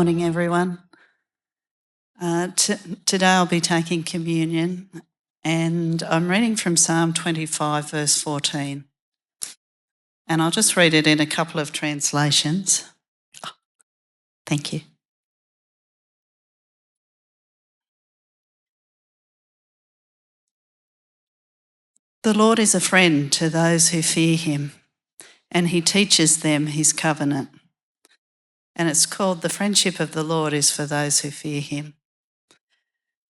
morning, everyone. Today I'll be taking communion, and I'm reading from Psalm 25, verse 14. And I'll just read it in a couple of translations. Thank you. The Lord is a friend to those who fear him, and he teaches them his covenant. And it's called The Friendship of the Lord is for those who fear him.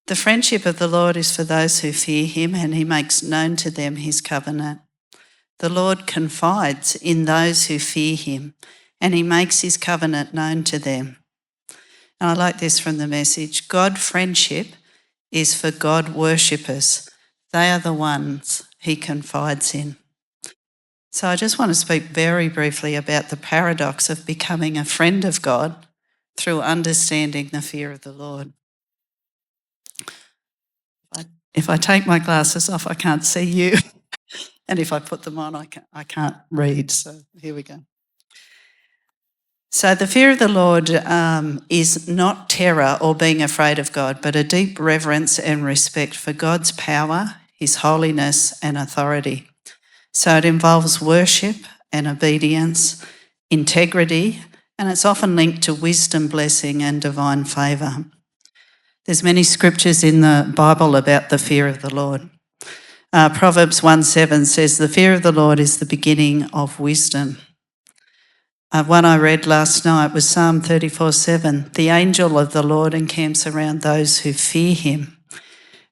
The friendship of the Lord is for those who fear him, and he makes known to them his covenant. The Lord confides in those who fear him, and he makes his covenant known to them. And I like this from the Message. God friendship is for God worshippers. They are the ones he confides in. So I just want to speak very briefly about the paradox of becoming a friend of God through understanding the fear of the Lord. If I take my glasses off, I can't see you. And if I put them on, I can't read. So here we go. So the fear of the Lord is not terror or being afraid of God, but a deep reverence and respect for God's power, his holiness and authority. So it involves worship and obedience, integrity, and it's often linked to wisdom, blessing and divine favour. There's many scriptures in the Bible about the fear of the Lord. Proverbs 1:7 says, the fear of the Lord is the beginning of wisdom. One I read last night was Psalm 34:7. The angel of the Lord encamps around those who fear him.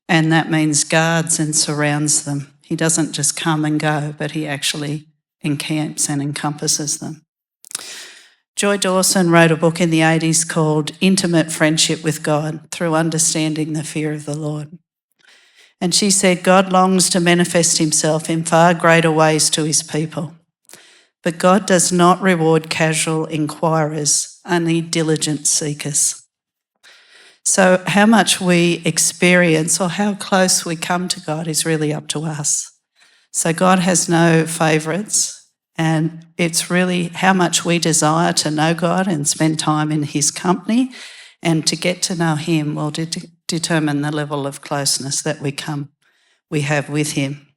And that means guards and surrounds them. He doesn't just come and go, but he actually encamps and encompasses them. Joy Dawson wrote a book in the 80s called Intimate Friendship with God Through Understanding the Fear of the Lord. And she said, God longs to manifest himself in far greater ways to his people. But God does not reward casual inquirers, only diligent seekers. So how much we experience or how close we come to God is really up to us. So God has no favourites, and it's really how much we desire to know God and spend time in his company, and to get to know him will determine the level of closeness that we have with him.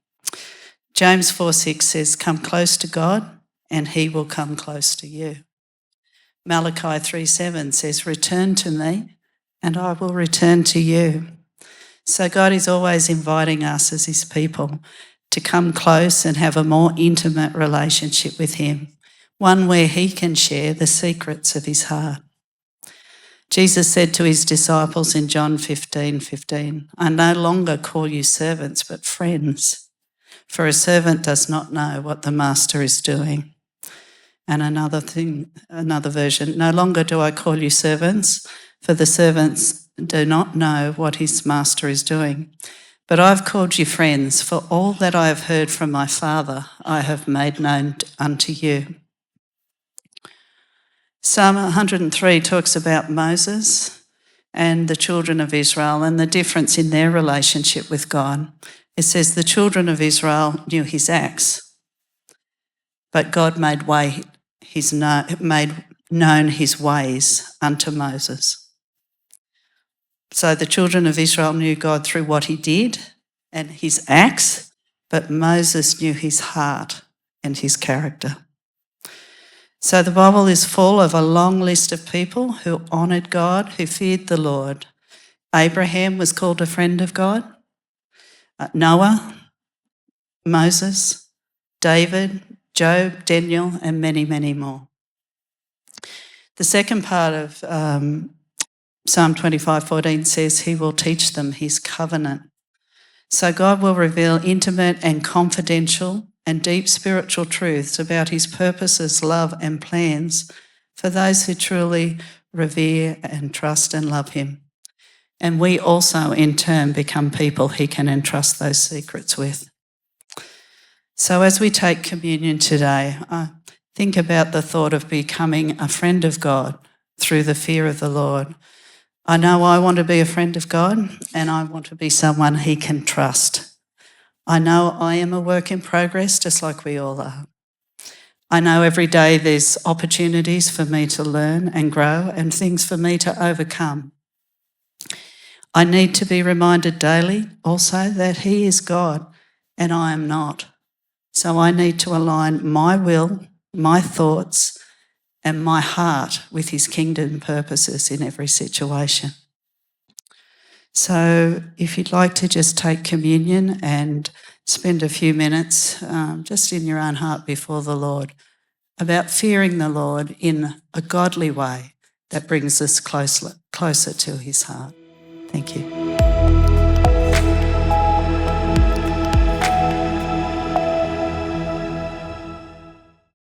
James 4:6 says, come close to God and he will come close to you. Malachi 3:7 says, return to me and I will return to you. So God is always inviting us as his people to come close and have a more intimate relationship with him, one where he can share the secrets of his heart. Jesus said to his disciples in John 15:15, I no longer call you servants, but friends, for a servant does not know what the master is doing. And another version, no longer do I call you servants, for the servants do not know what his master is doing. But I've called you friends, for all that I have heard from my Father I have made known unto you. Psalm 103 talks about Moses and the children of Israel and the difference in their relationship with God. It says the children of Israel knew his acts, but God made known his ways unto Moses. So the children of Israel knew God through what he did and his acts, but Moses knew his heart and his character. So the Bible is full of a long list of people who honoured God, who feared the Lord. Abraham was called a friend of God. Noah, Moses, David, Job, Daniel, and many, many more. The second part of Psalm 25:14 says he will teach them his covenant. So God will reveal intimate and confidential and deep spiritual truths about his purposes, love and plans for those who truly revere and trust and love him. And we also in turn become people he can entrust those secrets with. So as we take communion today, think about the thought of becoming a friend of God through the fear of the Lord. I know I want to be a friend of God and I want to be someone he can trust. I know I am a work in progress, just like we all are. I know every day there's opportunities for me to learn and grow and things for me to overcome. I need to be reminded daily also that He is God and I am not. So I need to align my will, my thoughts, and my heart with His kingdom purposes in every situation. So if you'd like to just take communion and spend a few minutes just in your own heart before the Lord, about fearing the Lord in a godly way that brings us closer to His heart. Thank you.